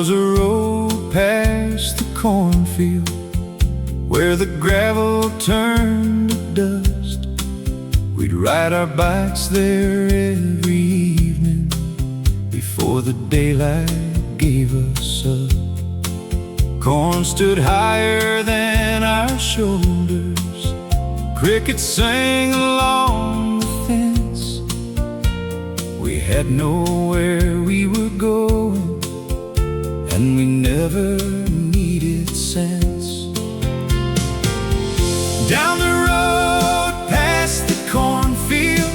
was a road past the cornfield where the gravel turned to dust. We'd ride our bikes there every evening before the daylight gave us up. Corn stood higher than our shoulders. Crickets sang along the fence. We had nowhere we were going, and we never needed sense. Down the road past the cornfield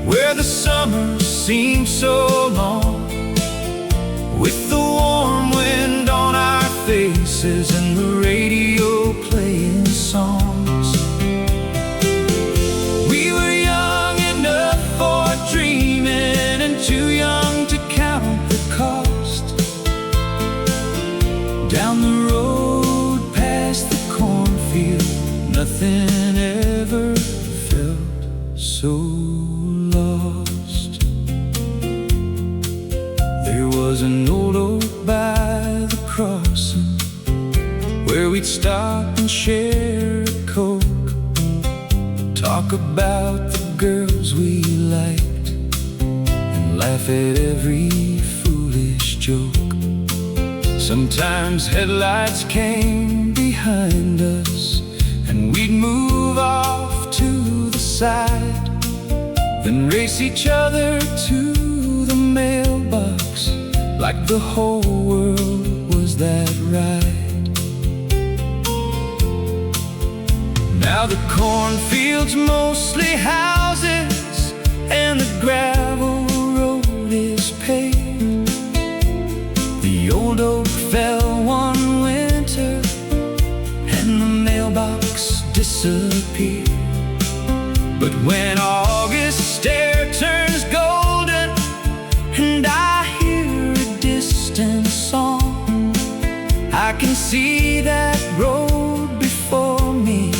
where the summer seemed so long, with the warm wind on our faces and the radio playing songs. We were young enough for dreaming and too young to count the cost. Down the road past the cornfield, nothing ever felt so lost. There was an old oak by the crossing where we'd stop and share a Coke, talk about the girls we liked, and laugh at every foolish joke. Sometimes headlights came behind us and we'd move off to the side, then race each other to the mailbox like the whole world was that ride. Now the cornfield's mostly houses and the gravel road is paved. The old oak fell one winter and the mailbox disappeared. But when August air turns golden and I hear a distant song, I can see that road before me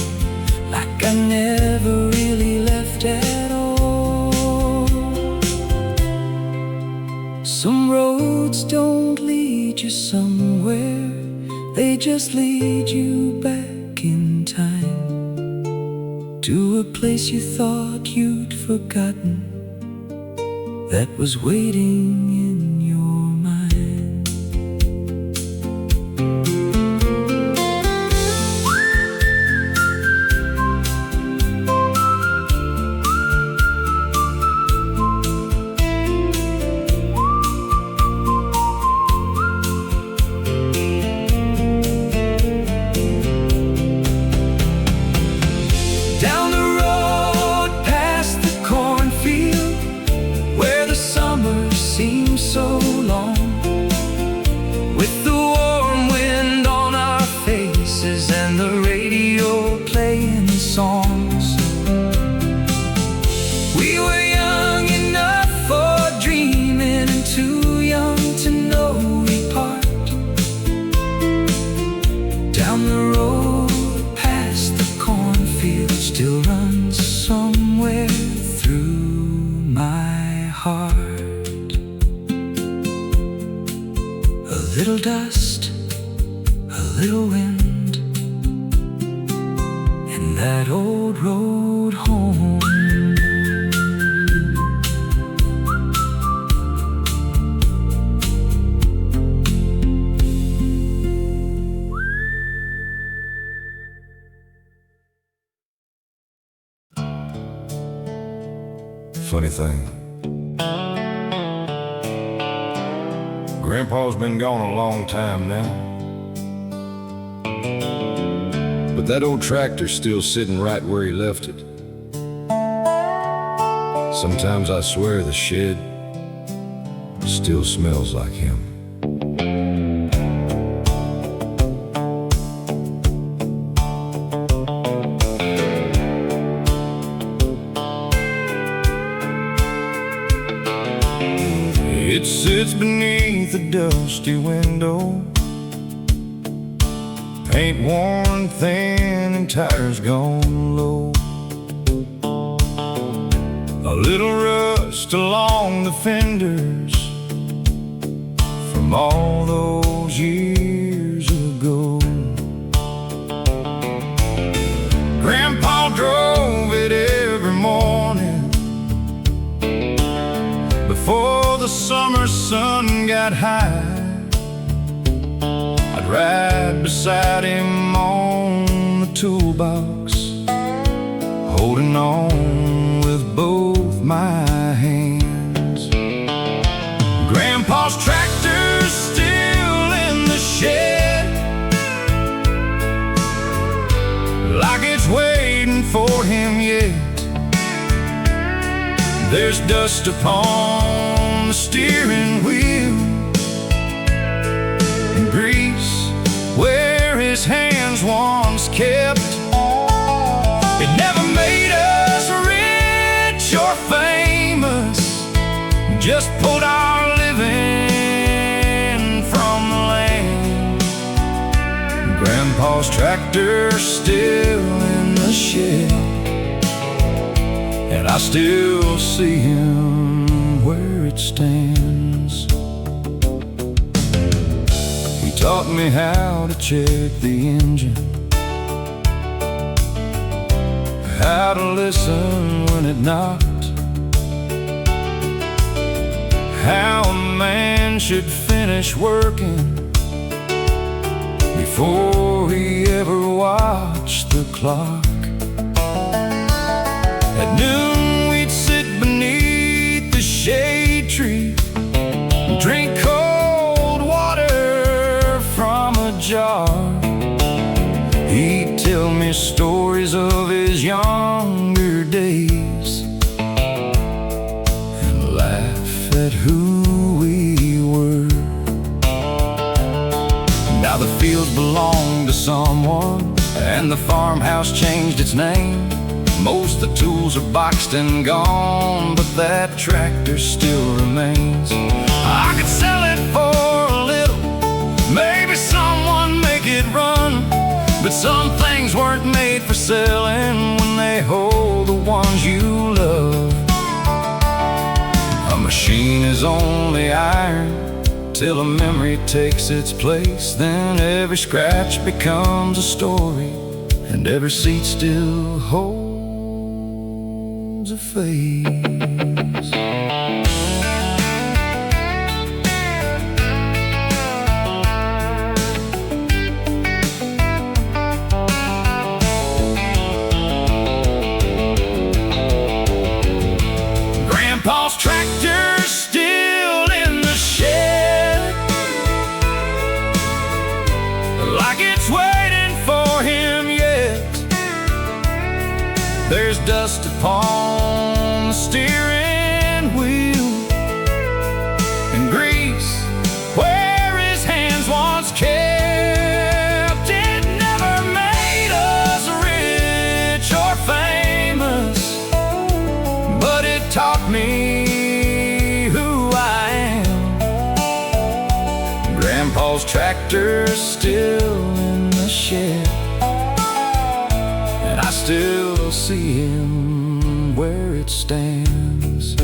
like I never really left at all. Some roads don't lead you somewhere, they just lead you back in time to a place you thought you'd forgotten that was waiting in your mind. Down the road past the cornfield where the summer seems so long, with the warm wind on our faces and the radio playing songs. We were young enough for dreaming and too young to know we part. Down the road past the cornfield still runs somewhere through my heart. A little dust, a little wind, and that old road home. Funny thing, Grandpa's been gone a long time now, but that old tractor's still sitting right where he left it. Sometimes I swear the shed still smells like him. It sits beneath a dusty window, paint worn thin and tires gone low. A little rust along the fenders from from all those years ago. Grandpa drove it every morning before the summer sun got high. I'd ride beside him on the toolbox, holding on with both my hands. Grandpa's tractor's still in the shed, like it's waiting for him yet. There's dust upon the steering wheel and grease where his hands once kept. It never made us rich or famous, just pulled our living from the land. Grandpa's tractor's still in the shed, and I still see him where it stands. He taught me how to check the engine, how to listen when it knocked, how a man should finish working before he ever watched the clock. At noon we'd sit beneath the shade tree and drink cold water from a jar. He'd tell me stories of his younger days and laugh at who we were. Now the fields belong to someone, and the farmhouse changed its name. Most of the tools are boxed and gone, but that tractor still remains. I could sell it for a little, maybe someone make it run, but some things weren't made for selling when they hold the ones you love. A machine is only iron till a memory takes its place. Then every scratch becomes a story, and every seat still holds a face. Grandpa's tractor's still in the shed, like it's waiting for him yet. There's dust upon the steering wheel and grease where his hands once kept. It never made us rich or famous, but it taught me who I am. Grandpa's tractor's still in the shed, and I still see him where it stands.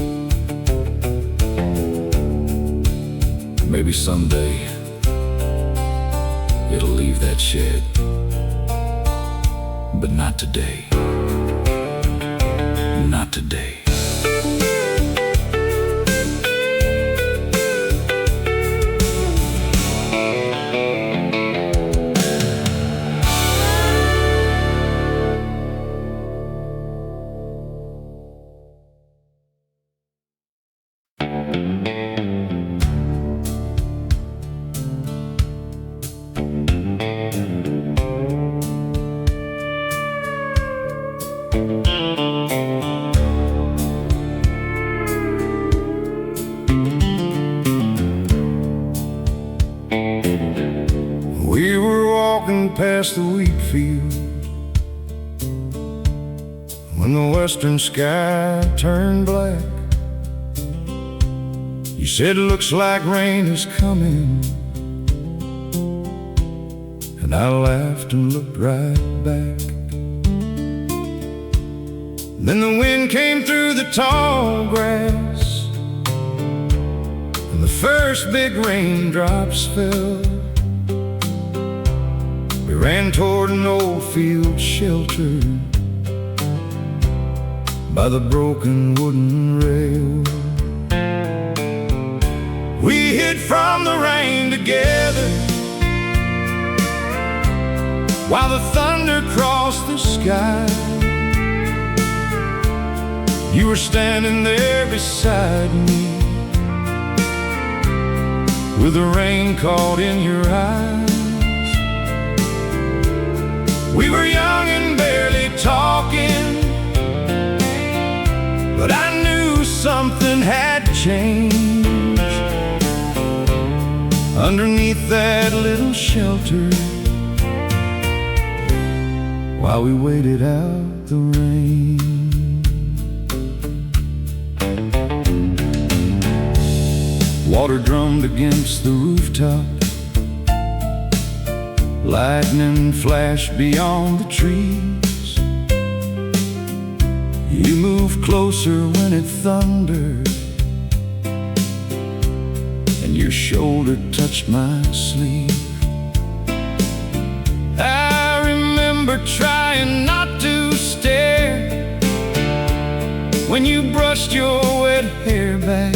Maybe someday it'll leave that shed, but not today. Not today. We were walking past the wheat field when the western sky turned black. You said, looks like rain is coming, and I laughed and looked right back. Then the wind came through the tall grass, and the first big raindrops fell, we ran toward an old field shelter by the broken wooden rail. We hid from the rain together while the thunder crossed the sky. You were standing there beside me with the rain caught in your eyes. We were young and barely talking, but I knew something had changed. Underneath that little shelter, while we waited out the rain. Water drummed against the rooftop, lightning flashed beyond the trees. You moved closer when it thundered, and your shoulder touched my sleeve. I remember trying not to stare when you brushed your wet hair back.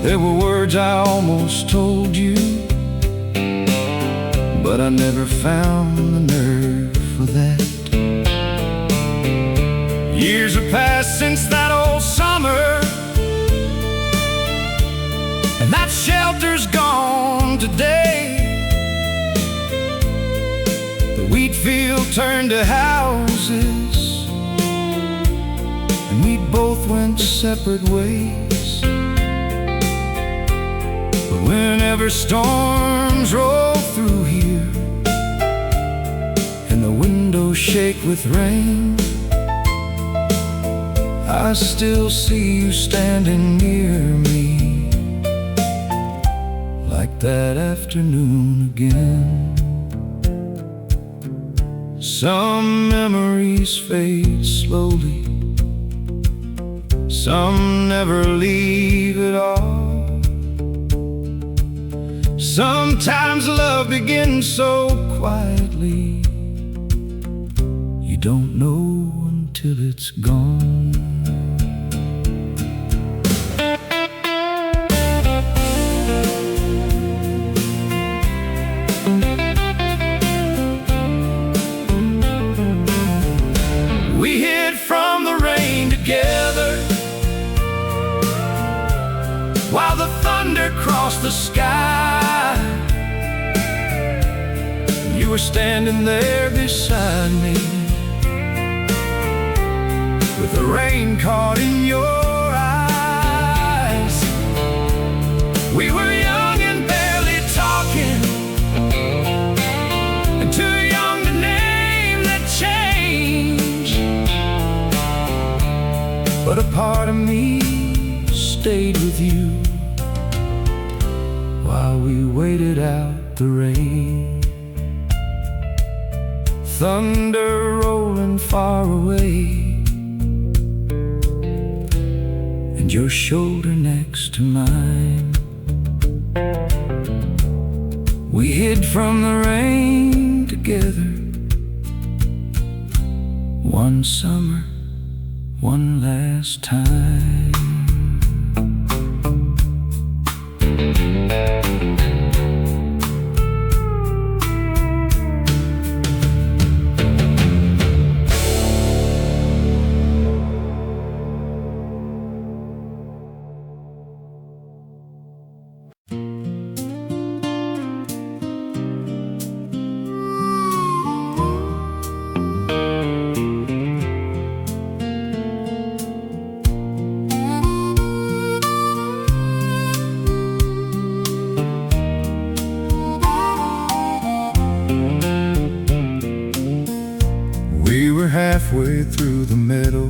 There were words I almost told you, but I never found the nerve for that. Years have passed since that old summer, and that shelter's gone today. The wheat field turned to houses, and we both went separate ways. Whenever storms roll through here and the windows shake with rain, I still see you standing near me, like that afternoon again. Some memories fade slowly, some never leave at all. Sometimes love begins so quietly, you don't know until it's gone. We hid from the rain together while the thunder crossed the sky. You were standing there beside me with the rain caught in your eyes. We were young and barely talking, and too young to name the change, but a part of me stayed with you while we waited out the rain. Thunder rolling far away, and your shoulder next to mine. We hid from the rain together, one summer, one last time. Halfway through the meadow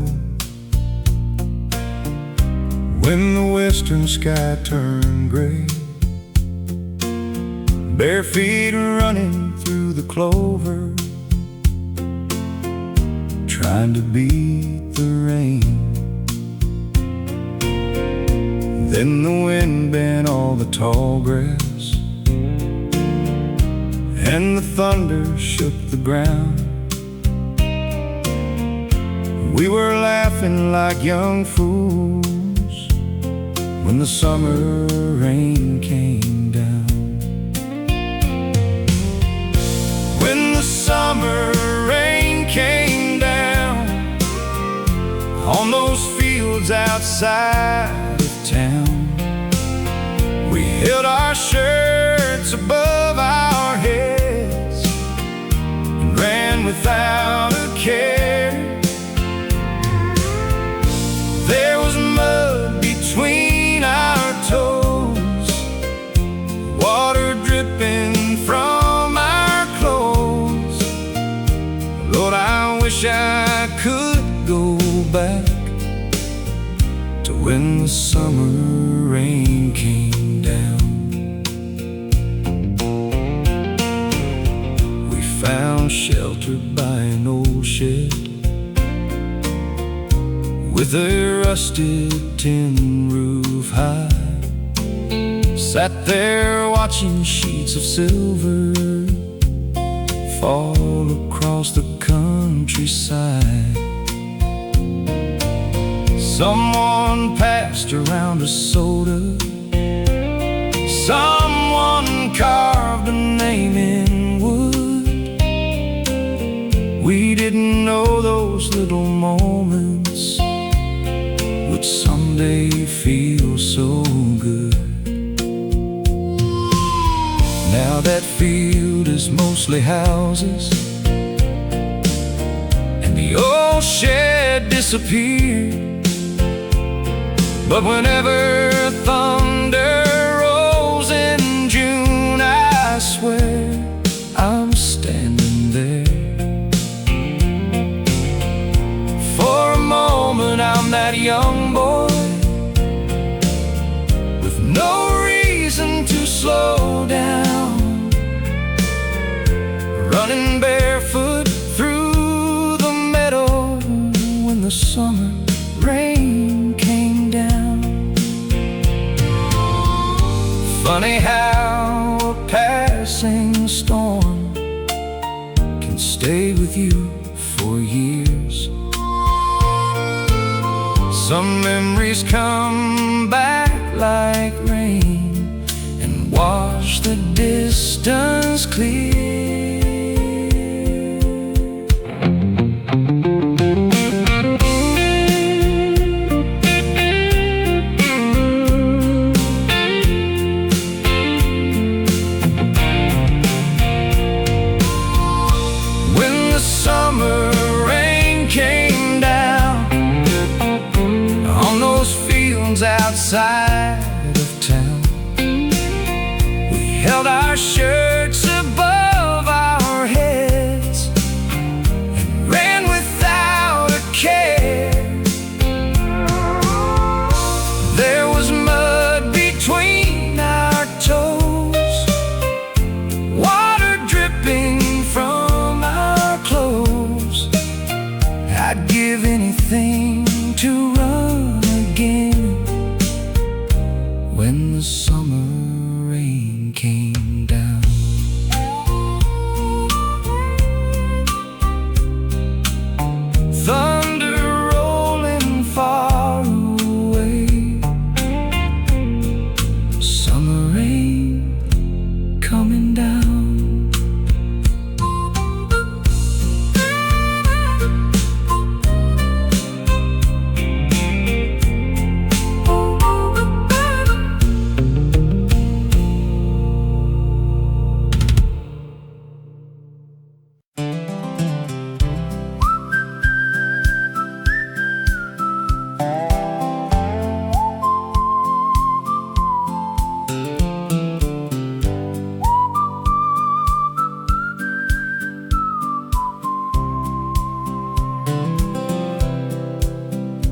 when the western sky turned gray, bare feet running through the clover, trying to beat the rain. Then the wind bent all the tall grass, and the thunder shook the ground. We were laughing like young fools when the summer rain came down. When the summer rain came down on those fields outside of town, we held our shirts above our heads and ran without a care. There was mud between our toes, water dripping from our clothes. Lord, I wish I could go back to when the summer rain came down. We found shelter by an old shed with a rusted tin roof high. Sat there watching sheets of silver fall across the countryside. Someone passed around a soda, someone carved a name in wood. We didn't know those little moments would someday feel so good. Now that field is mostly houses, and the old shed disappeared. But whenever thunder rolls in June, I swear I'm standing there. For a moment I'm that young boy with no reason to slow down, running barefoot through the meadow when the summer rain came down. Funny how a passing storm can stay with you for years. Some memories come back like rain and wash the distance clear. Outside of town, we held our shirts above our heads and ran without a care. There was mud between our toes, water dripping from our clothes. I'd give anything to run again when the summer rain came down. Thunder rolling far away, summer rain coming down.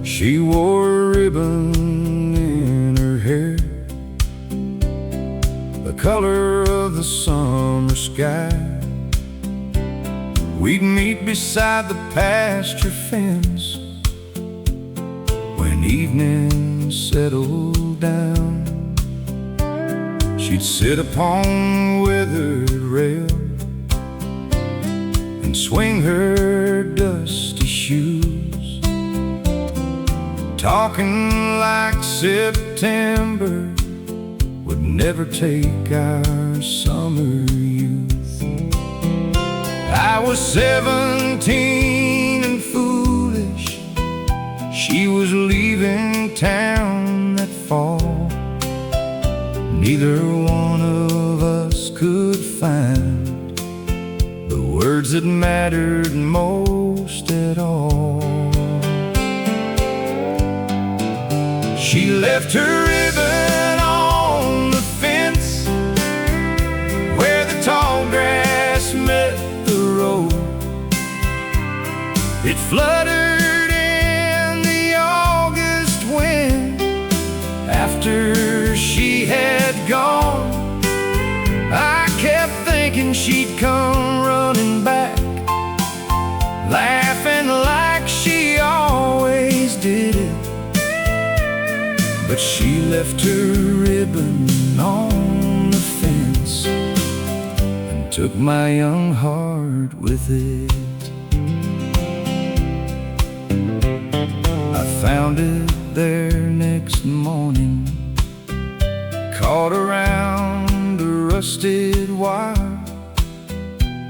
She wore a ribbon in her hair, the color of the summer sky. We'd meet beside the pasture fence when evening rain settled down, she'd sit upon withered rail and swing her dusty shoes, talking like September would never take our summer youth. I was 17 and foolish, she was leaving town that fall. Neither one of us could find the words that mattered most at all. She left her ribbon on the fence where the tall grass met the road. It fluttered in the August wind after she had gone. I kept thinking she'd come running back, laughing like she always did it. But she left her ribbon on the fence and took my young heart with it. I found it there next morning, caught around a rusted wire,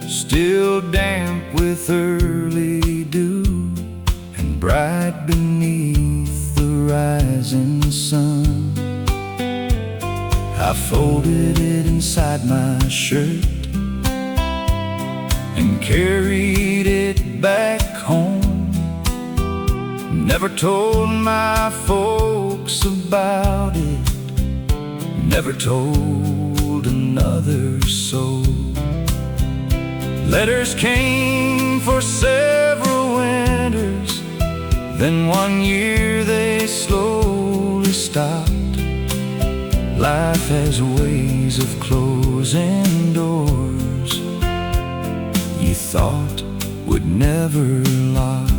still damp with early dew and bright beneath the rising sun. I folded it inside my shirt and carried it back home. Never told my folks about it, never told another soul. Letters came for several winters, then one year they slowly stopped. Life has ways of closing doors you thought would never lock.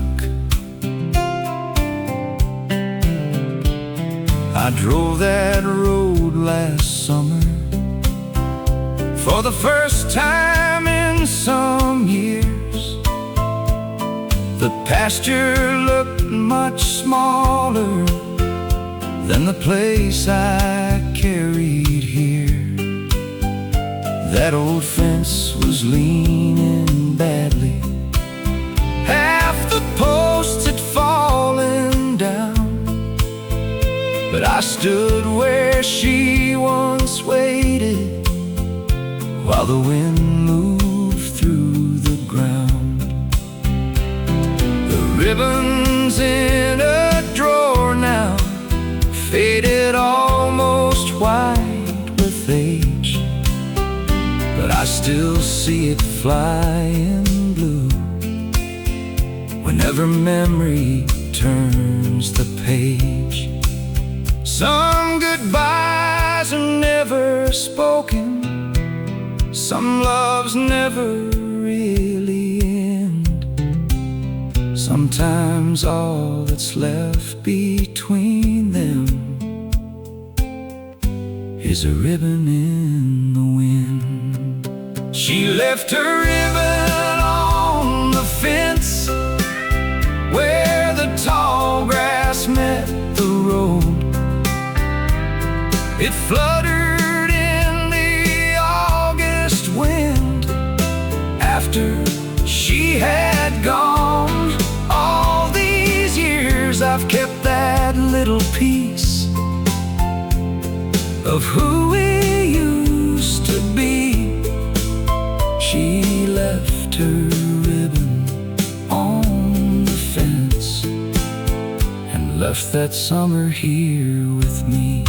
I drove that road last summer for the first time in some years. The pasture looked much smaller than the place I carried here. That old fence was leaning badly, half the posts had fallen down, but I stood where she once waited while the wind moved through the ground. The ribbon's in a drawer now, faded almost white with age, but I still see it flying blue whenever memory turns the page. Some goodbyes are never spoken, some loves never really end. Sometimes all that's left between them is a ribbon in the wind. She left her ribbon on the fence where the tall grass met the road. It fluttered in the August wind after she had gone. All these years I've kept that little piece of who we used to be. She left her ribbon on the fence and left that summer here with me.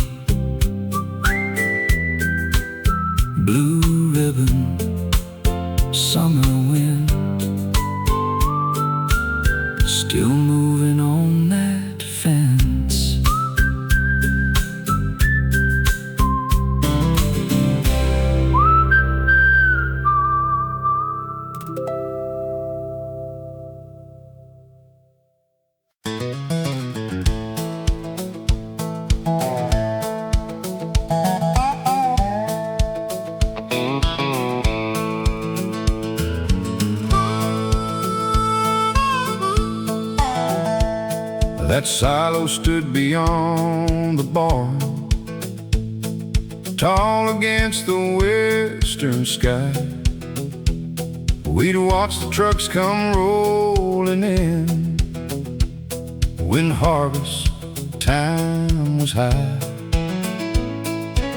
Blue ribbon, summer wind, still moving on that fence. That silo stood beyond the barn, tall against the western sky. We'd watch the trucks come rolling in when harvest time was high.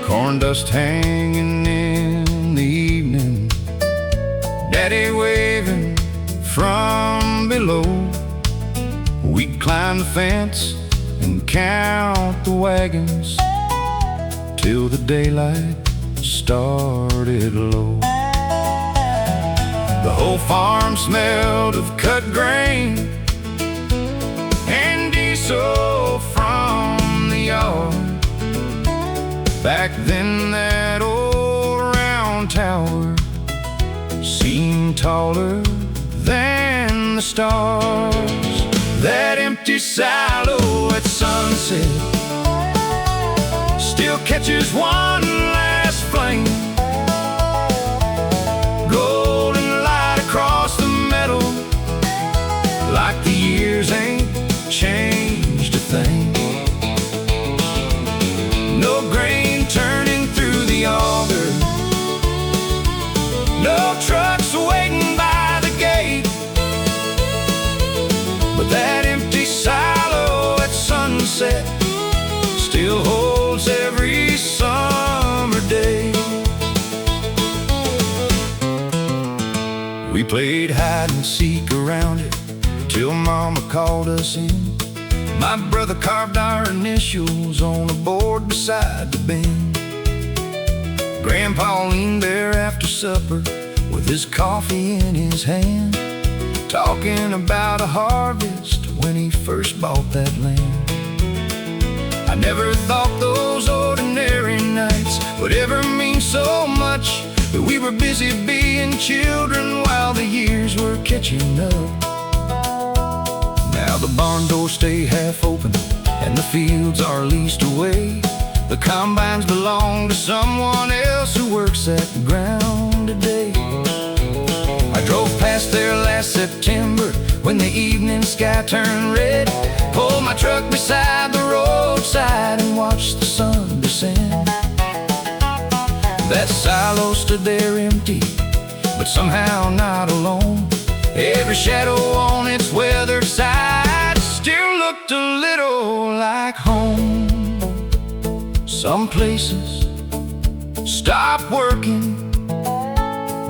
Corn dust hanging in the evening, Daddy waving from below. We'd climb the fence and count the wagons till the daylight started low. The whole farm smelled of cut grain and diesel from the yard. Back then that old round tower seemed taller than the stars. That empty silo at sunset still catches one last flame. Golden light across the meadow, like the years ain't changed a thing. No grain turning through the auger, no trucks waiting by the gate. But that empty silo at sunset still holds every summer day. We played hide and seek around it till Mama called us in. My brother carved our initials on a board beside the bin. Grandpa leaned there after supper with his coffee in his hand, talking about a harvest when he first bought that land. I never thought those ordinary nights would ever mean so much, that we were busy being children while the years were catching up. Now the barn doors stay half open and the fields are leased away. The combines belong to someone else who works at the ground today. I drove past there last September when the evening sky turned red. Pulled my truck beside the roadside and watched the sun descend. That silo stood there empty, but somehow not alone. Every shadow on its weathered side still looked a little like home. Some places stop working,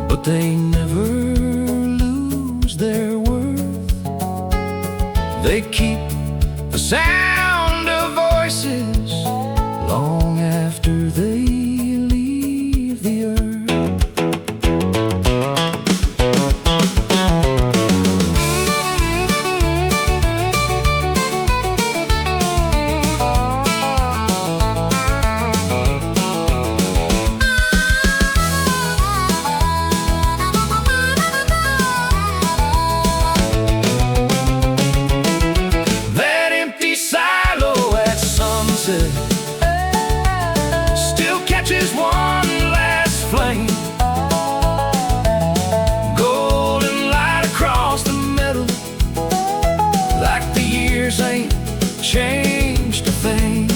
but they never lose their worth. They keep the sound of voices long after they leave the earth. Still catches one last flame. Golden light across the meadow, like the years ain't changed a thing.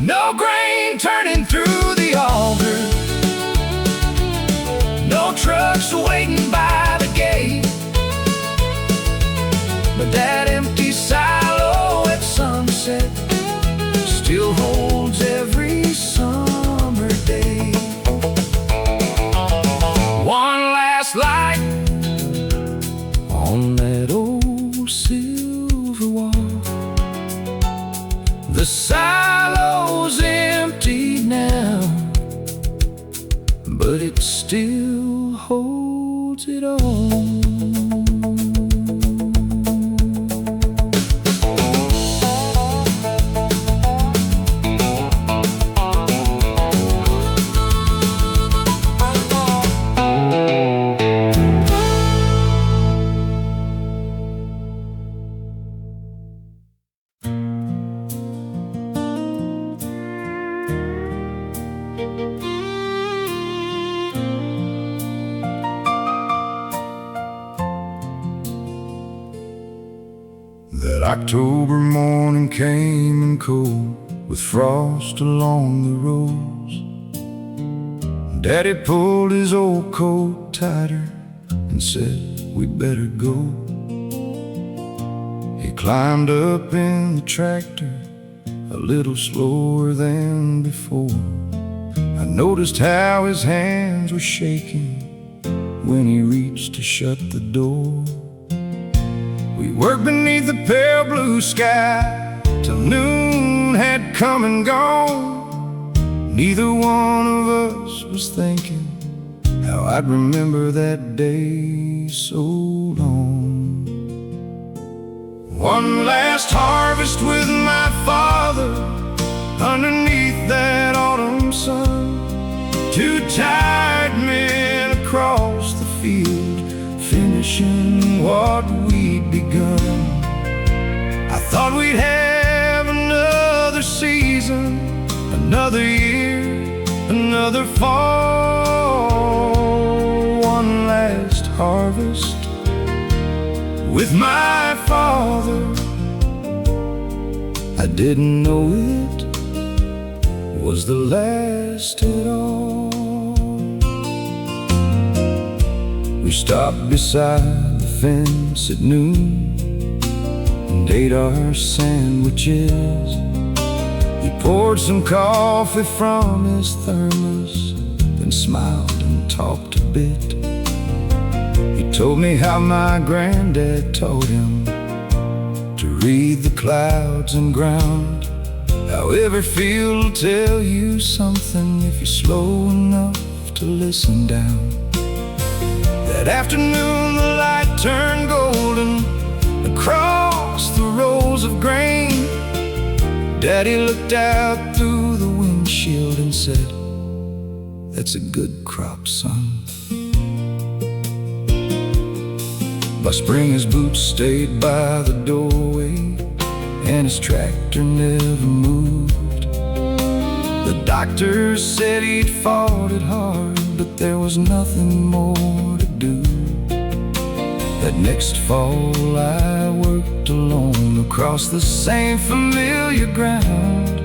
No grain turning through the auger, no trucks waiting by the gate. But that empty silo at sunset still holds every summer day. One last light on that old silver wall. The silo's empty now, but it still holds it all. That October morning came and cold, with frost along the roads. Daddy pulled his old coat tighter and said, we'd better go. He climbed up in the tractor a little slower than before. I noticed how his hands were shaking when he reached to shut the door. We worked beneath the pale blue sky till noon had come and gone. Neither one of us was thinking how I'd remember that day so long. One last harvest with my father underneath that autumn sun. Two tired men across the field finishing what we'd begun. I thought we'd have another season, another year, another fall. One last harvest with my father. I didn't know it was the last at all. We stopped beside the fence at noon and ate our sandwiches. He poured some coffee from his thermos, then smiled and talked a bit. He told me how my granddad taught him to read the clouds and ground. How every field will tell you something if you're slow enough to listen down. That afternoon the light turned golden across the rows of grain. Daddy looked out through the windshield and said, that's a good crop, son. By spring his boots stayed by the doorway and his tractor never moved. The doctor said he'd fought it hard, but there was nothing more to do. That next fall I worked alone across the same familiar ground.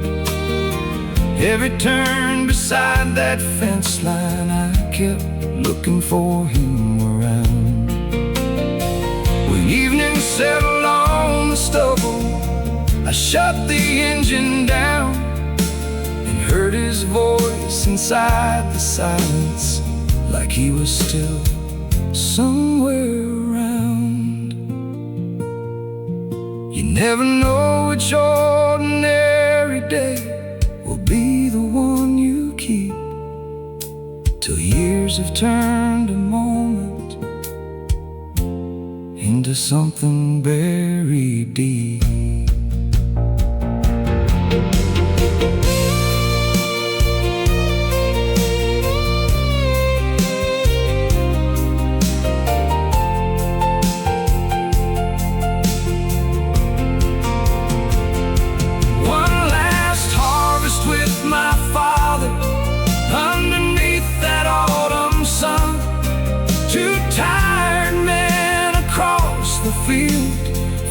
Every turn beside that fence line I kept looking for him around. When evening settled on the stubble, I shut the engine down and heard his voice inside the silence, like he was still somewhere around. You never know which ordinary day will be the one you keep, till years have turned a moment into something buried deep.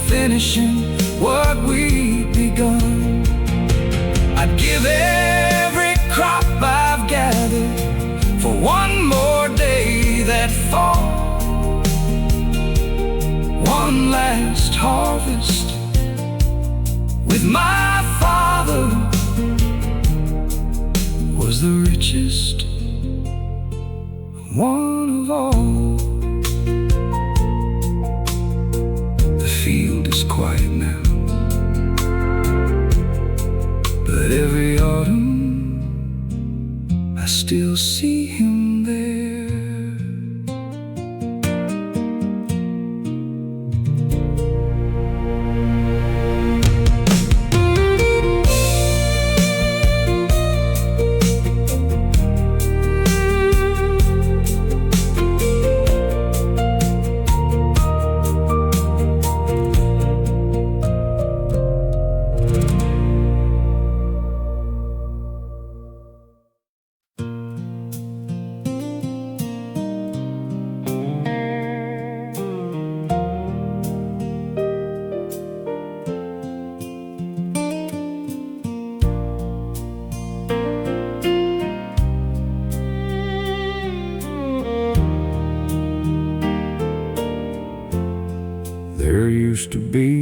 Finishing what we'd begun. I'd give every crop I've gathered for one more day that fall. One last harvest with my father was the richest one of all. Field is quiet now, but every autumn I still see him there.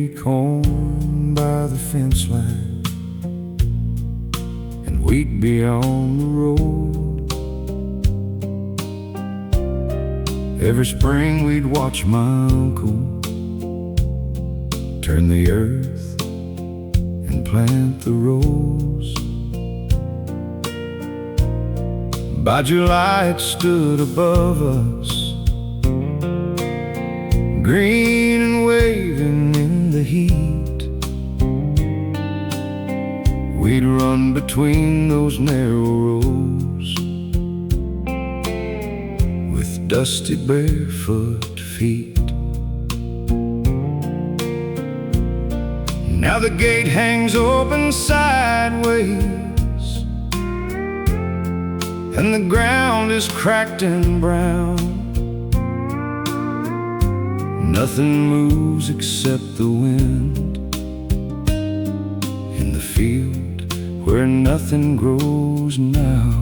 corn by the fence line, and we'd be on the road. Every spring we'd watch my uncle turn the earth and plant the rose. By July it stood above us, green and waving in the heat. We'd run between those narrow rows with dusty barefoot feet. Now the gate hangs open sideways, and the ground is cracked and brown. Nothing moves except the wind in the field where nothing grows now.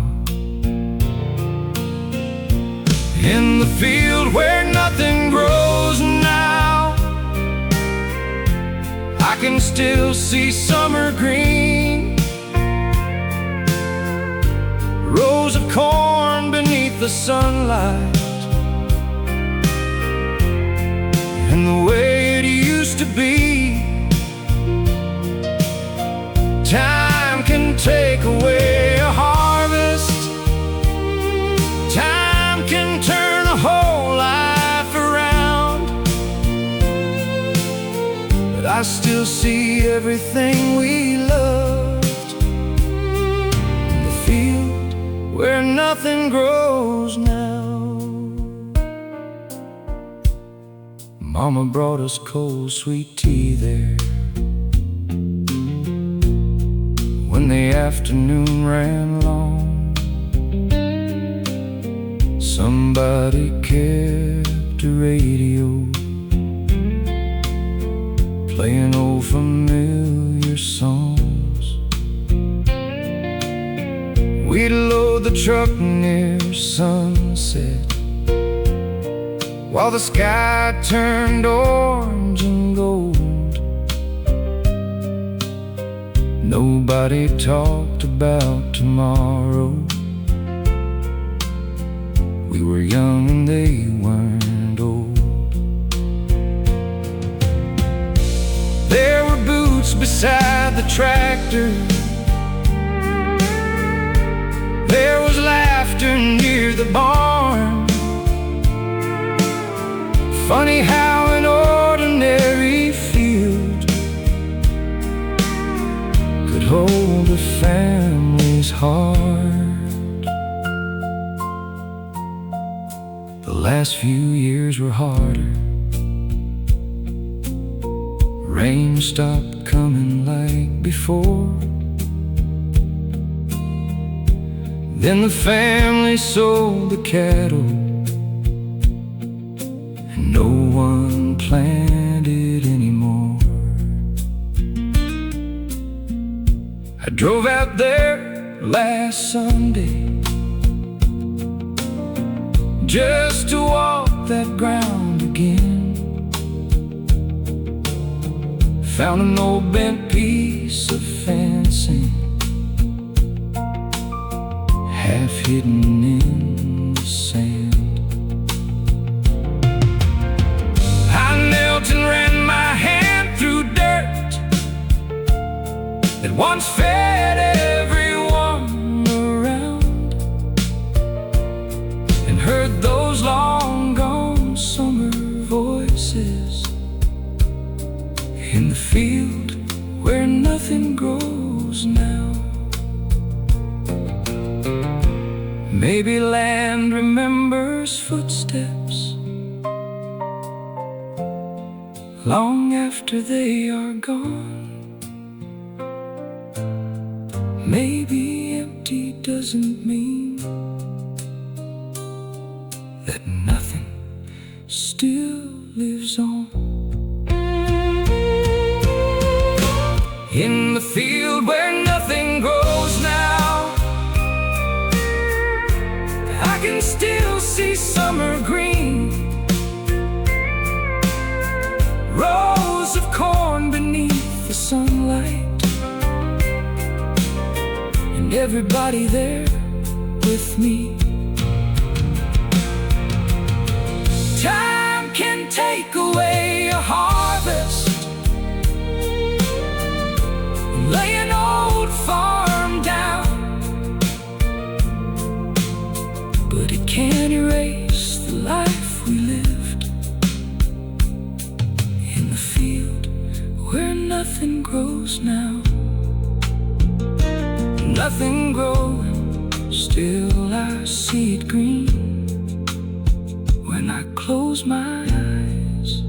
In the field where nothing grows now, I can still see summer green, rows of corn beneath the sunlight, and the way it used to be. Time can take away a harvest, time can turn a whole life around, but I still see everything we loved in the field where nothing grows now. Mama brought us cold sweet tea there when the afternoon ran long. Somebody kept a radio playing old familiar songs. We'd load the truck near sunset while the sky turned orange and gold. Nobody talked about tomorrow. We were young and they weren't old. There were boots beside the tractor, there was laughter near the barn. Funny how an ordinary field could hold a family's heart. The last few years were harder. Rain stopped coming like before. Then the family sold the cattle, no one planted anymore. I drove out there last Sunday just to walk that ground again. Found an old bent piece of fencing half hidden in the sand. And ran my hand through dirt that once fed everyone around, and heard those long gone summer voices in the field where nothing grows now. Maybe land remembers footsteps long after they are gone. Maybe empty doesn't mean that nothing still lives on. In the field where nothing grows now, I can still see summer green, rose ears of corn beneath the sunlight, and everybody there with me. Time can take away a harvest, lay an old farm down, but it can't erase the life we lived in the field where nothing grows now. Nothing growing, still I see it green when I close my eyes.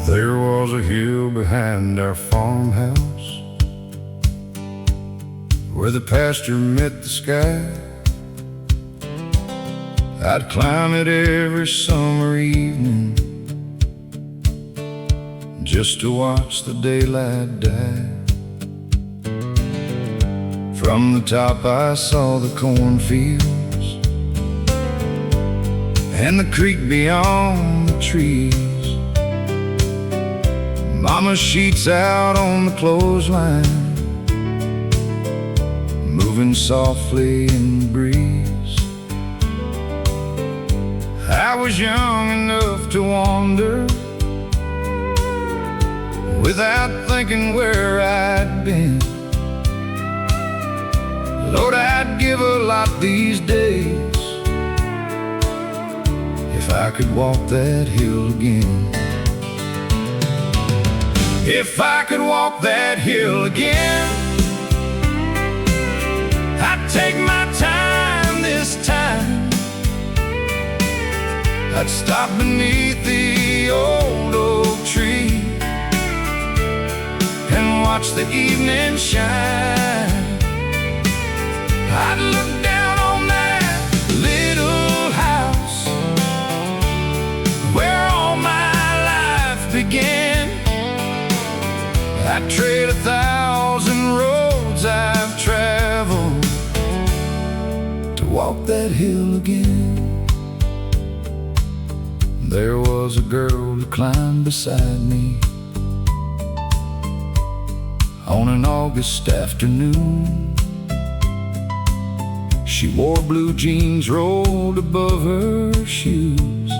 There was a hill behind our farmhouse where the pasture met the sky. I'd climb it every summer evening just to watch the daylight die. From the top I saw the cornfields and the creek beyond the trees. Mama's sheets out on the clothesline, moving softly in the breeze. I was young enough to wander without thinking where I'd been. Lord, I'd give a lot these days if I could walk that hill again. If I could walk that hill again, I'd take my time this time. I'd stop beneath the old oak tree and watch the evening shine. I'd look down on that little house where all my life began. I'd trade 1,000 roads I've traveled to walk that hill again. There was a girl who climbed beside me on an August afternoon. She wore blue jeans rolled above her shoes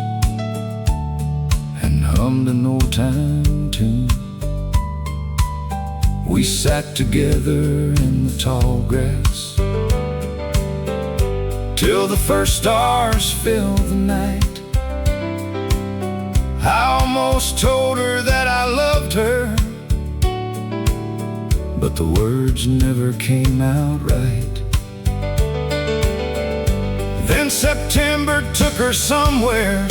and hummed an old-time tune. We sat together in the tall grass till the first stars filled the night. I almost told her that I loved her, but the words never came out right. Then September took her somewhere,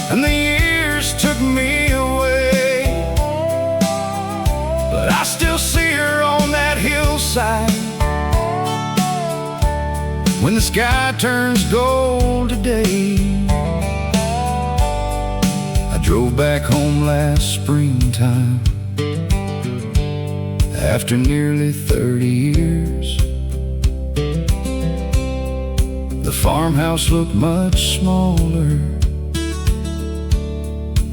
and the years took me away. But I still see her on that hillside when the sky turns gold today. I drove back home last springtime after nearly 30 years. The farmhouse looked much smaller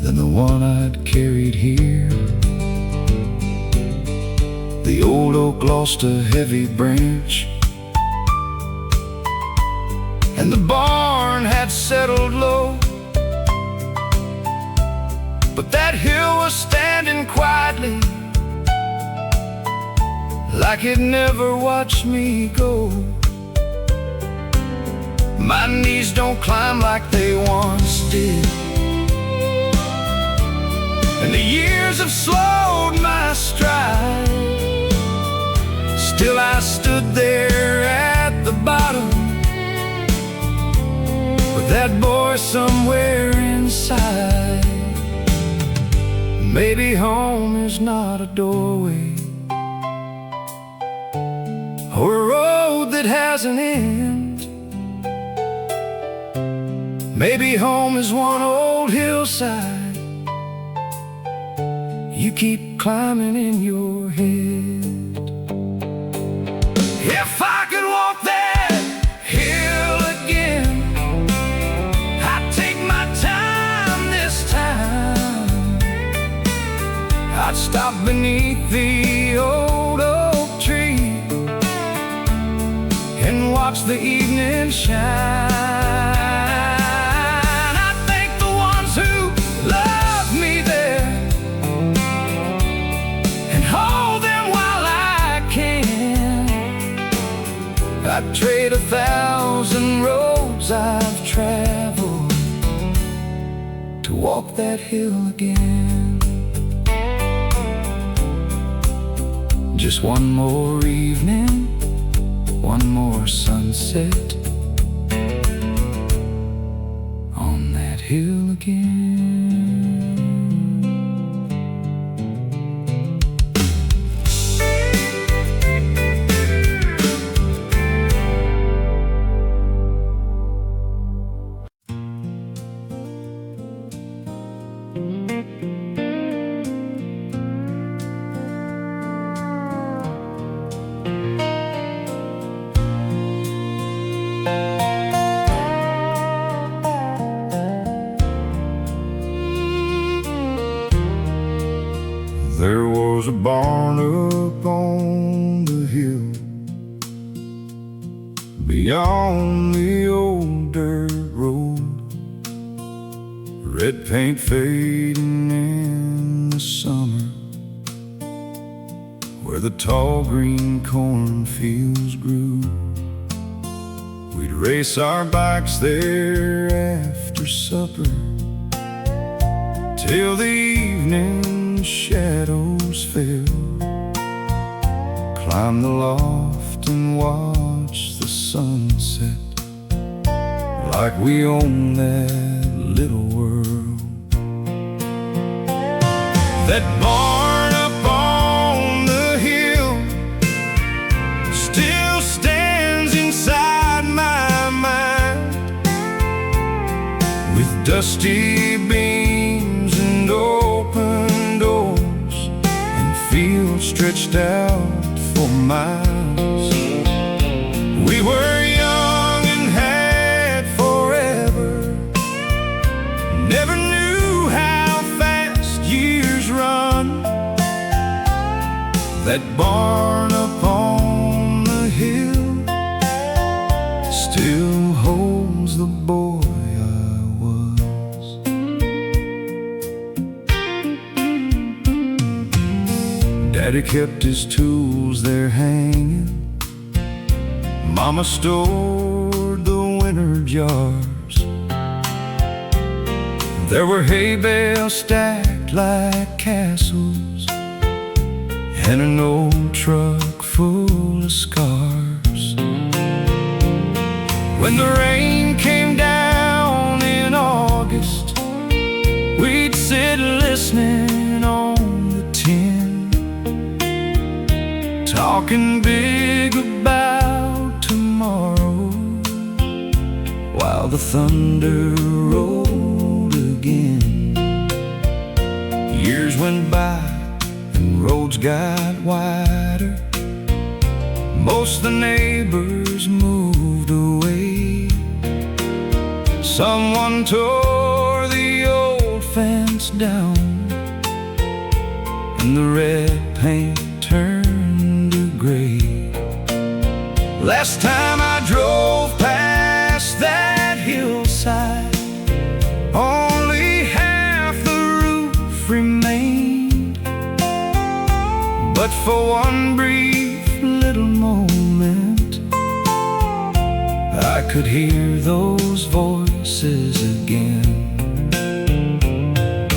than the one I'd carried here. The old oak lost a heavy branch, and the barn had settled low. But that hill was standing quietly, like it never watched me go. My knees don't climb like they once did, and the years have slowed my stride. Still I stood there at the bottom with that boy somewhere inside. Maybe home is not a doorway or a road that has an end. Maybe home is one old hillside you keep climbing in your head. If I could walk that hill again, I'd take my time this time. I'd stop beneath the old oak tree and watch the evening shine. I thank the ones who love me there and hold them while I can. I'd trade 1,000 roads I've traveled to walk that hill again. Just one more evening, one more sunset on that hill again. There was a barn up on the hill beyond the old dirt road, red paint fading in the summer, where the tall green cornfields grew. We'd race our bikes there after supper till the evening shadows fell. Climb the loft and watch the sunset like we own that little world. That barn up on the hill still stands inside my mind, with dusty beams and open doors and fields stretched out for miles. We were young and had forever, never knew how fast years run. That barn up on the hill still holds the boy I was. Daddy kept his tools there hanging, Mama stored the winter jars. There were hay bales stacked like castles and an old truck full of scars. When the rain came down in August, we'd sit listening on the tin, talking big about tomorrow, while the thunder rolled again. Years went by and roads got wider. Most of the neighbors moved away. Someone tore the old fence down, and the red paint turned to gray. Last time I drove past that hillside, only half the roof remained. But for one brief little moment, I could hear those voices again.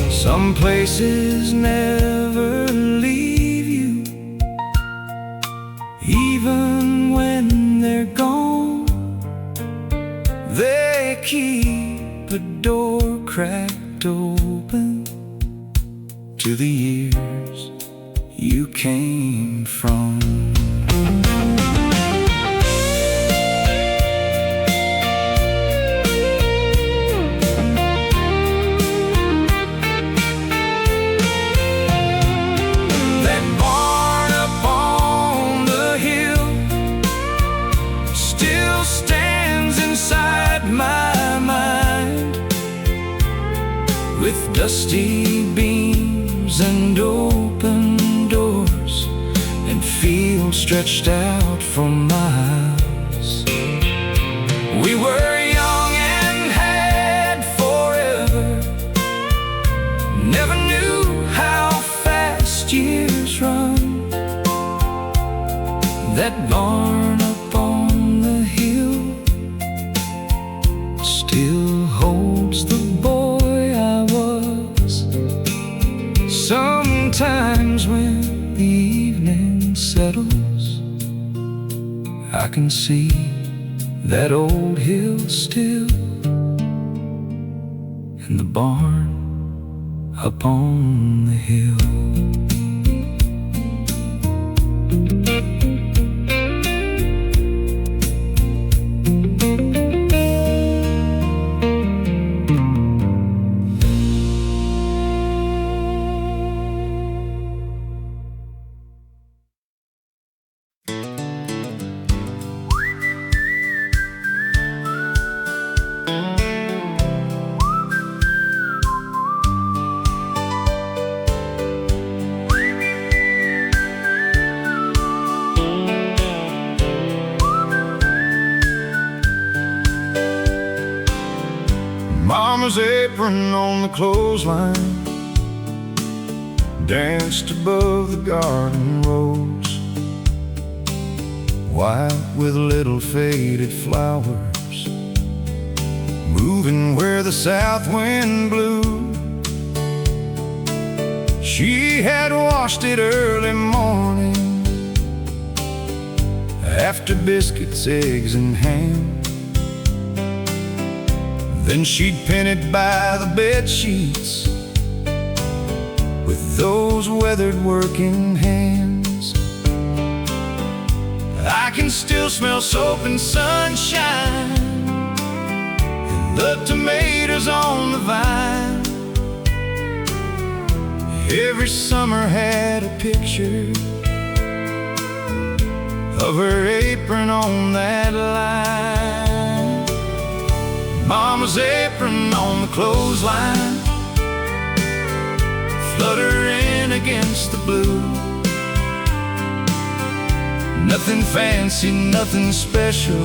Some places never leave you, even when they're gone. They keep a door cracked open to the years you came from. With dusty beams and open doors and fields stretched out for miles. We were young and had forever, never knew how fast years run. That barn up on the hill still holds the boy sometimes when the evening settles. I can see that old hill still, and the barn up on the hill. Mama's apron on the clothesline danced above the garden rows, white with little faded flowers, moving where the south wind blew. She had washed it early morning after biscuits, eggs, and ham. Then she'd pin it by the bed sheets with those weathered working hands. I can still smell soap and sunshine and the tomatoes on the vine. Every summer had a picture of her apron on that line. Mama's apron on the clothesline, fluttering against the blue. Nothing fancy, nothing special,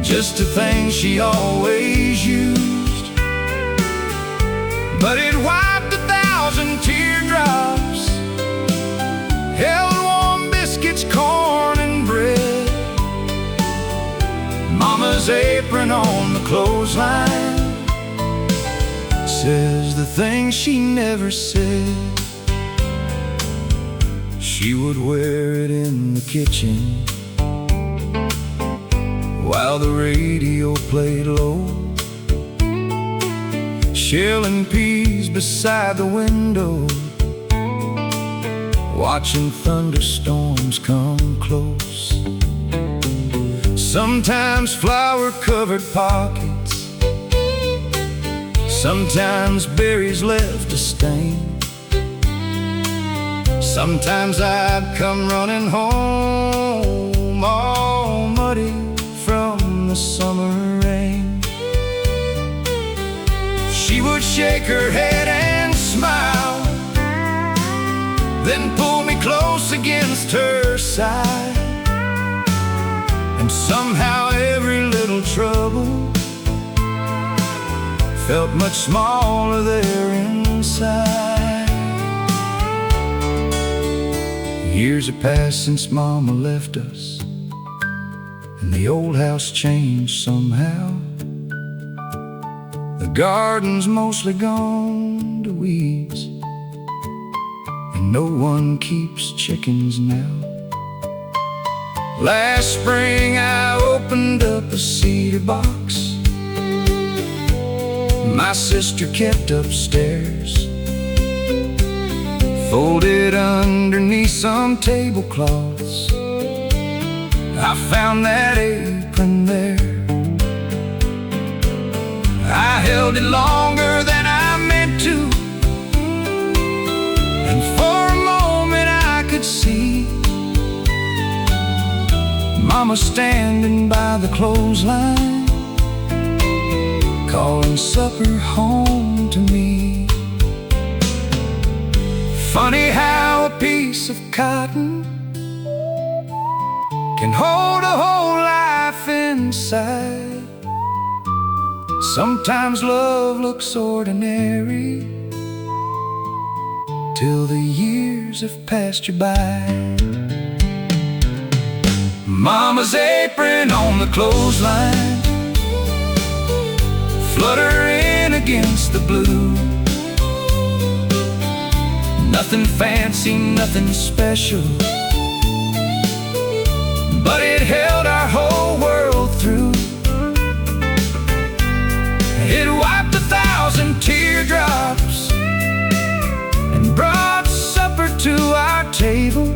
just a thing she always used. But it wiped 1,000 teardrops, held warm biscuits, corn, and bread. Mama's apron on the clothesline says the things she never said. She would wear it in the kitchen while the radio played low, shelling peas beside the window, watching thunderstorms come close. Sometimes flour-covered pockets, sometimes berries left a stain. Sometimes I'd come running home all muddy from the summer rain. She would shake her head and smile, then pull me close against her side. And somehow every little trouble felt much smaller there inside. Years have passed since Mama left us, and the old house changed somehow. The garden's mostly gone to weeds, and no one keeps chickens now. Last spring I opened up a cedar box my sister kept upstairs, folded underneath some tablecloths. I found that apron there. I held it longer than I meant to, and for a moment I could see Mama standing by the clothesline, calling supper home to me. Funny how a piece of cotton can hold a whole life inside. Sometimes love looks ordinary till the years have passed you by. Mama's apron on the clothesline, fluttering against the blue. Nothing fancy, nothing special, but it held our whole world through. It wiped 1,000 teardrops and brought supper to our table.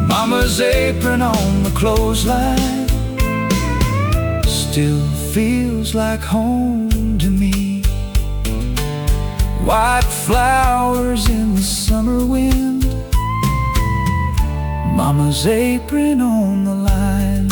Mama's apron on the clothesline still feels like home to me. White flowers in the summer wind, Mama's apron on the line.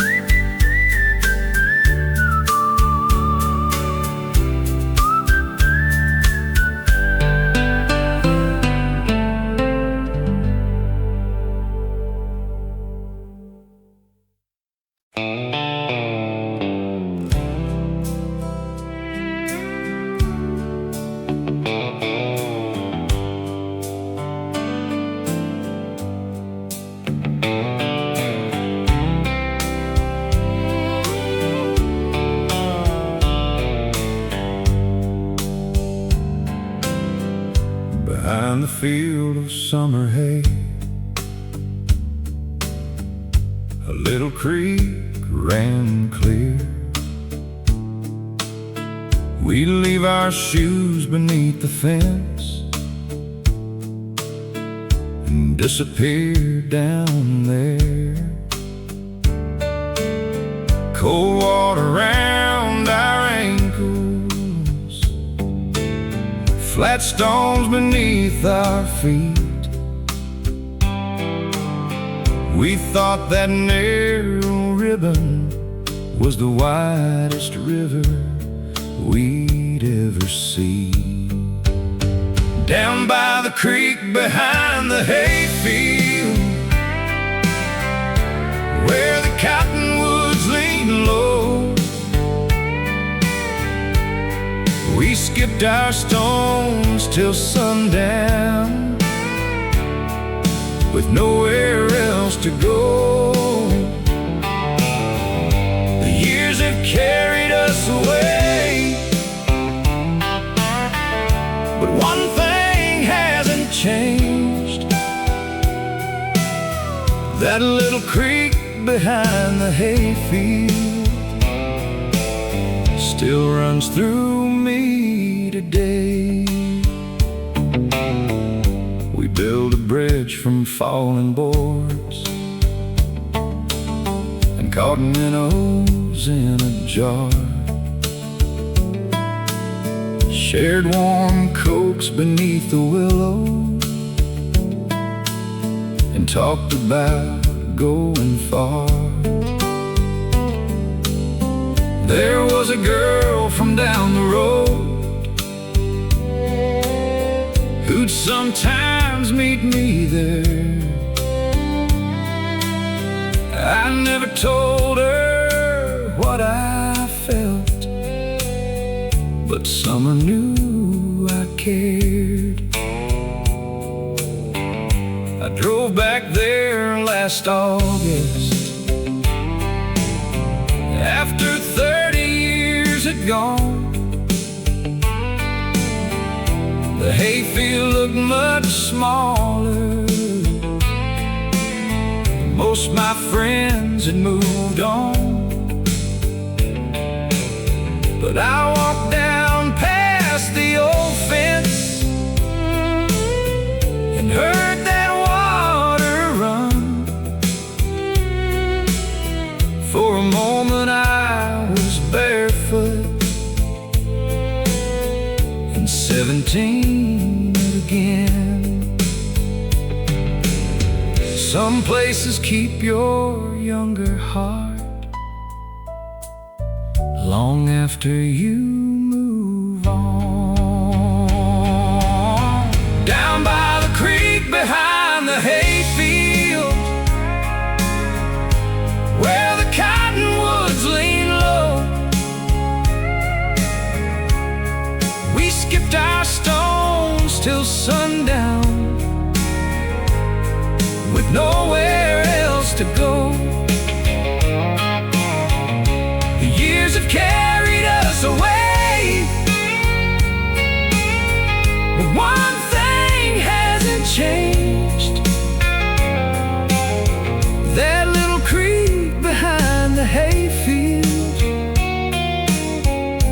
Behind the field of summer hay, a little creek ran clear. We'd leave our shoes beneath the fence and disappear down there. Cold water around our ankles, flat stones beneath our feet. We thought that narrow ribbon was the widest river we'd ever see. Down by the creek behind the hayfield, where the cottonwoods lean low, we skipped our stones till sundown, with nowhere else to go. The years have carried us away, but one thing hasn't changed. That little creek behind the hayfield still runs through me today. We built a bridge from fallen boards and caught minnows in a jar, shared warm cokes beneath the willow, and talked about going far. There was a girl from down the road who'd sometimes meet me there. I never told her what I felt, but summer knew I cared. I drove back there last August, after 30 years had gone. The hayfield looked much smaller. Most of my friends had moved on, But I walked down past the old fence and heard that water run. For a moment I was barefoot and 17 again. Some places keep your younger heart long after you move on. Down by the creek behind the hayfield, where the cottonwoods lean low, we skipped our stones till sundown, with nowhere else to go. The years have carried us away, but one thing hasn't changed. That little creek behind the hayfield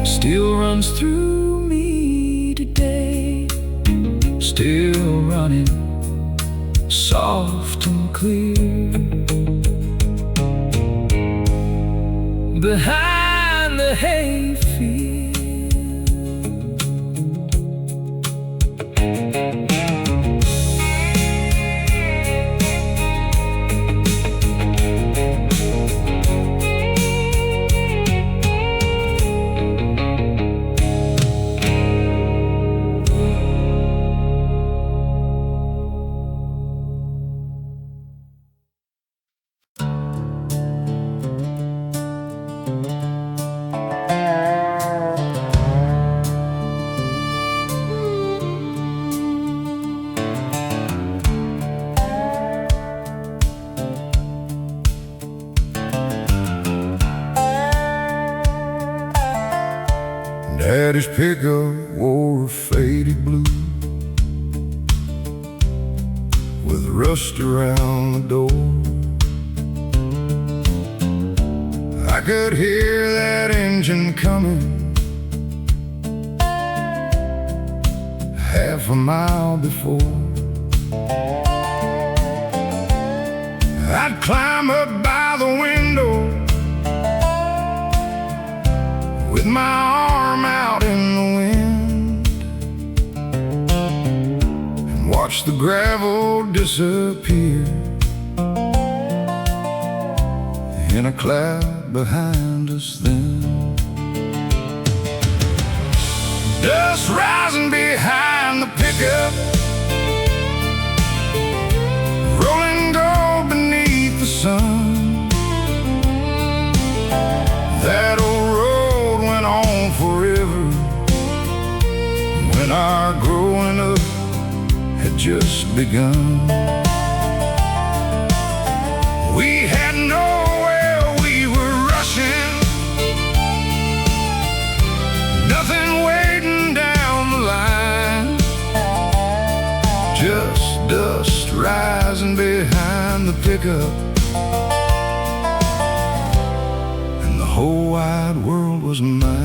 still runs through me today, still running soft and clear behind the hayfield. Daddy's pickup wore a faded blue with rust around the door. I could hear that engine coming half a mile before. I'd climb up by the window with my arm out in the wind and watch the gravel disappear in a cloud behind us then. Dust rising behind the pickup, rolling gold beneath the sun. That old road went on forever when our growing up had just begun. We had nowhere we were rushing, nothing waiting down the line, just dust rising behind the pickup, and the whole wide world was mine.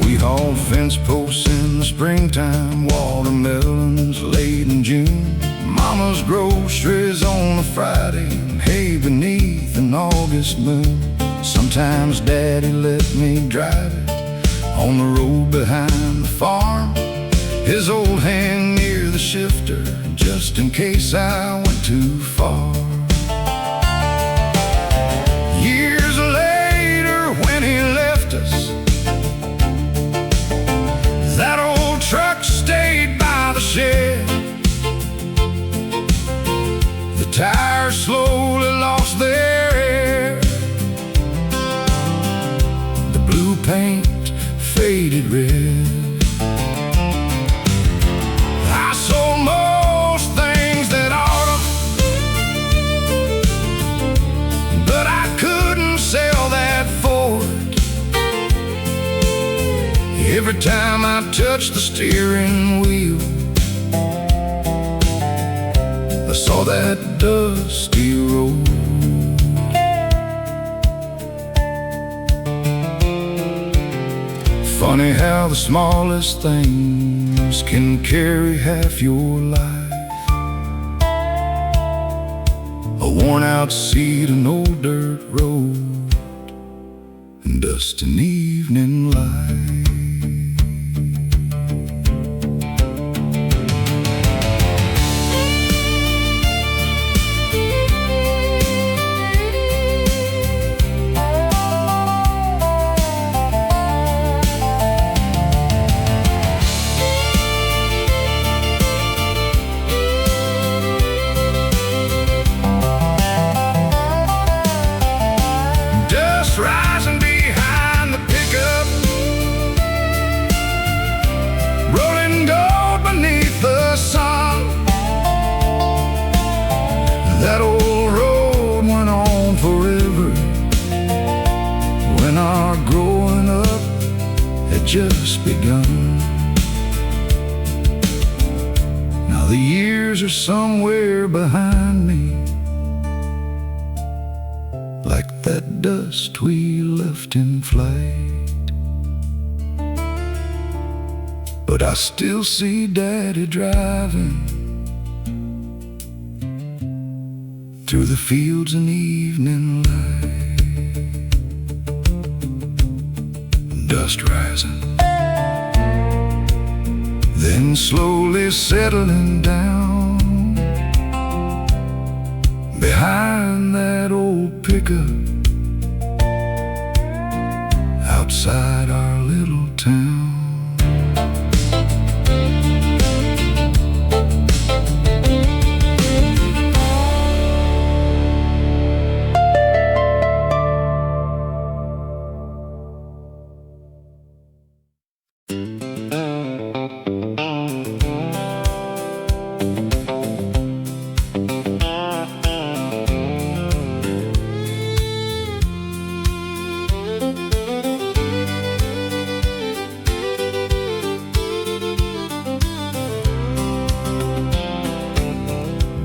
We hauled fence posts in the springtime, watermelons late in June, mama's groceries on a Friday, and hay beneath an August moon. Sometimes daddy let me drive it on the road behind the farm, his old hand near the shifter, just in case I went too far. Years later when he left us, that old truck stayed by the shed. The tires slowly lost their air, the blue paint faded red. I sold most things that autumn, but I couldn't sell that Ford. Every time I touched the steering wheel, I saw that dusty road. Funny how the smallest things can carry half your life. A worn out seat, an old dirt road, and dust and evening light. Rising behind the pickup, rolling gold beneath the sun. That old road went on forever when our growing up had just begun. Now the years are somewhere behind me, like that dust we left in flight. But I still see Daddy driving through the fields in evening light. Dust rising, then slowly settling down behind that old pickup outside our little town.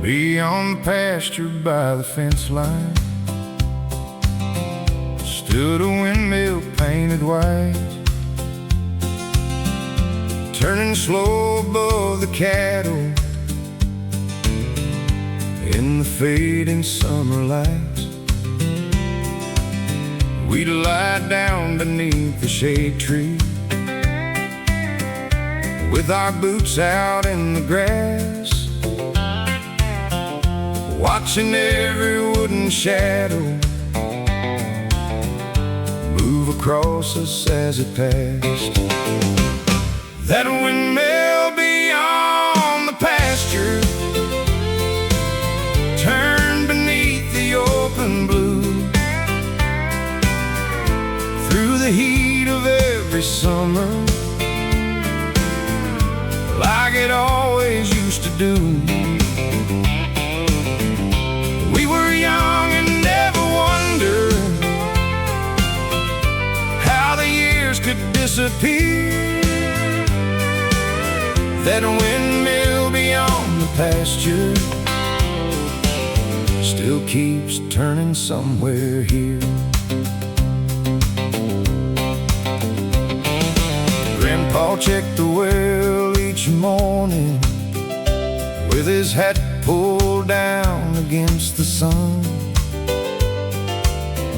Beyond the pasture by the fence line stood a windmill painted white, turning slow above the cattle in the fading summer lights. We'd lie down beneath the shade tree with our boots out in the grass, watching every wooden shadow move across us as it passed. That windmill beyond the pasture turned beneath the open blue. Through the heat of every summer, like it always used to do. We were young and never wondered how the years could disappear. That windmill beyond the pasture still keeps turning somewhere here. Grandpa checked the well each morning with his hat pulled down against the sun.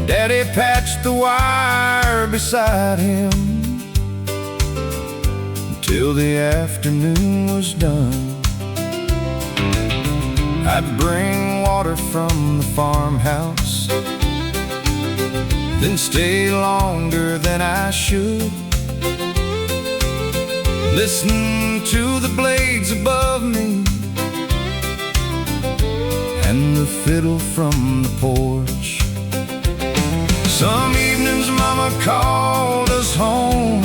Daddy patched the wire beside him till the afternoon was done. I'd bring water from the farmhouse, then stay longer than I should, listen to the blades above me and the fiddle from the porch. Some evenings Mama called us home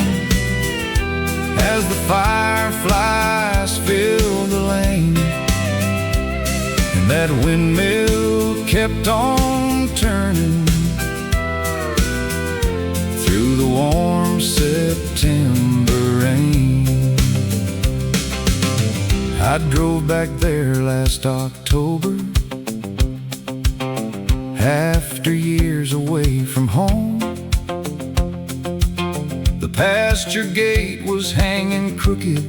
as the fireflies filled the lane, and that windmill kept on turning through the warm September rain. I drove back there last October, after years away from home. The pasture gate was hanging crooked,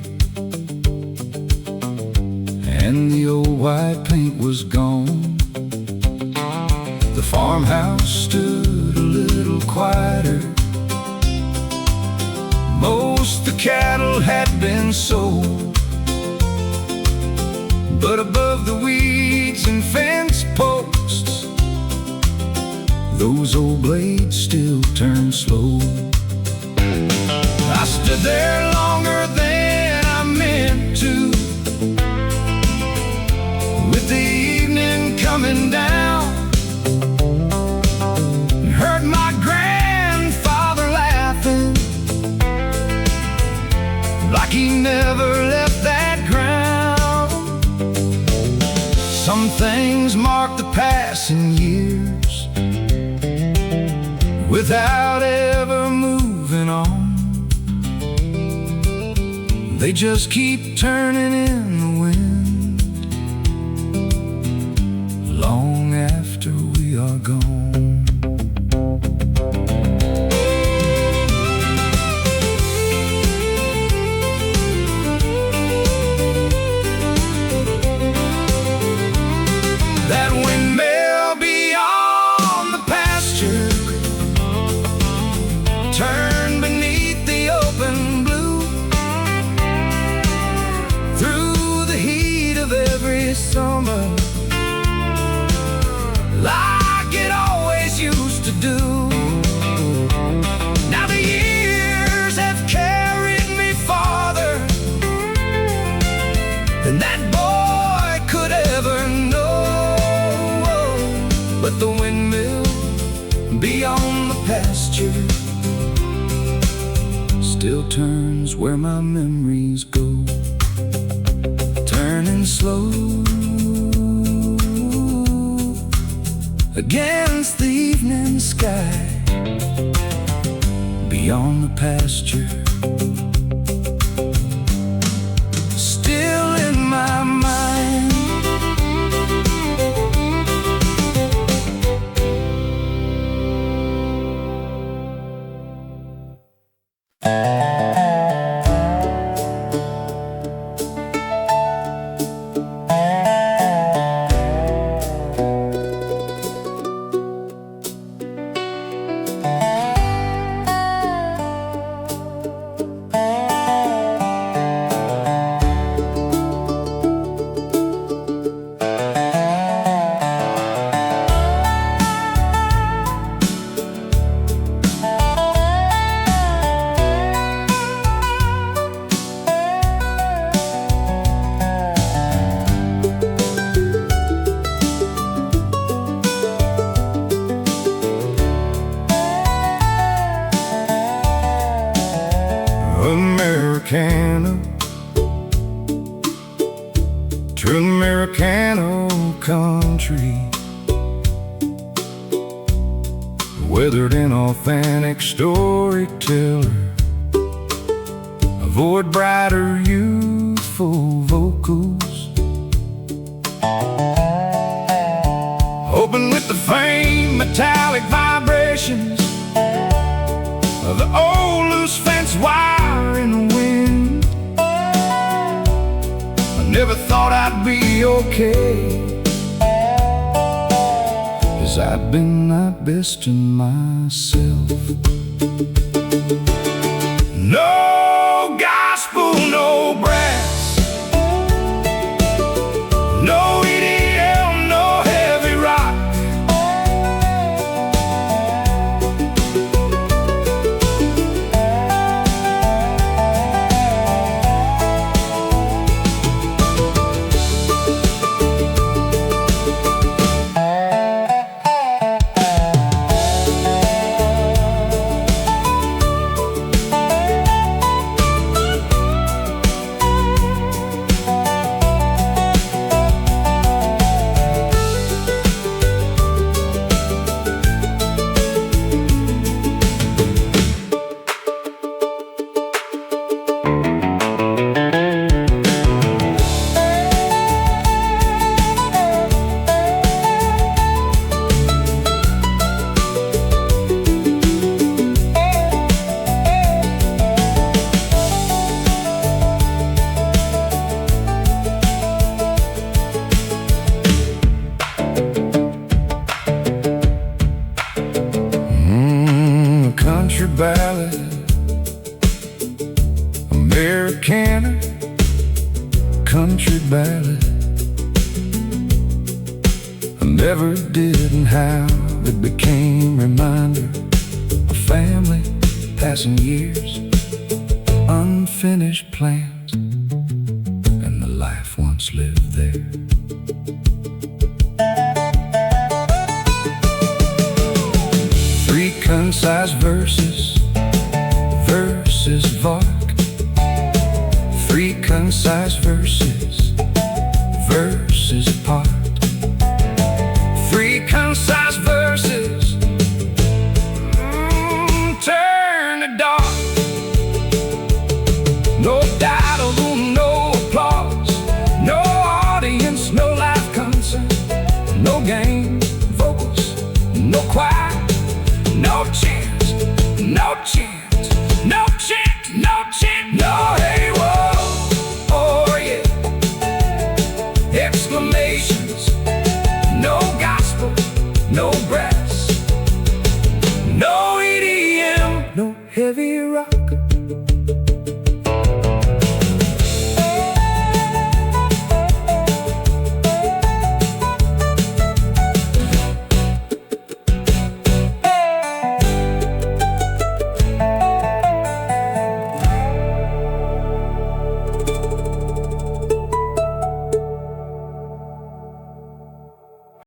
and the old white paint was gone. The farmhouse stood a little quieter. Most the cattle had been sold, but above the weeds and fence posts, those old blades still turn slow. I stood there longer than I meant to, with the evening coming down, and heard my grandfather laughing like he never left that ground. Some things mark the passing years without ever moving on. They just keep turning in the wind long after we are gone. That windmill beyond the pasture turned beneath the open blue, through the heat of every summer, like it always used to do. Now the years have carried me farther than that boy could ever know. But the windmill beyond the pasture still turns where my memories go, turning slow against the evening sky beyond the pasture. Still in my mind. Americana to Americana country, weathered and authentic storyteller, avoid brighter youthful vocals, open with the faint metallic vibrations of the old loose fence wire in the wind. I never thought I'd be okay, 'cause I've been not besting myself. No gospel, no brass, no EDM, no heavy rock. country ballad, Americana, country ballad. I never did and how it became reminder of family, passing years, unfinished plans, and the life once lived there. Three concise verses, verses Vark. Three concise verses, verses apart. Three concise verses, turn to dark. No title, no applause, no audience, no live concert, no game, vocals, no choir, no chance, no chance, no chance, no chance, no hey whoa, oh yeah, exclamations, no gospel, no brass, no EDM, no heavy rock,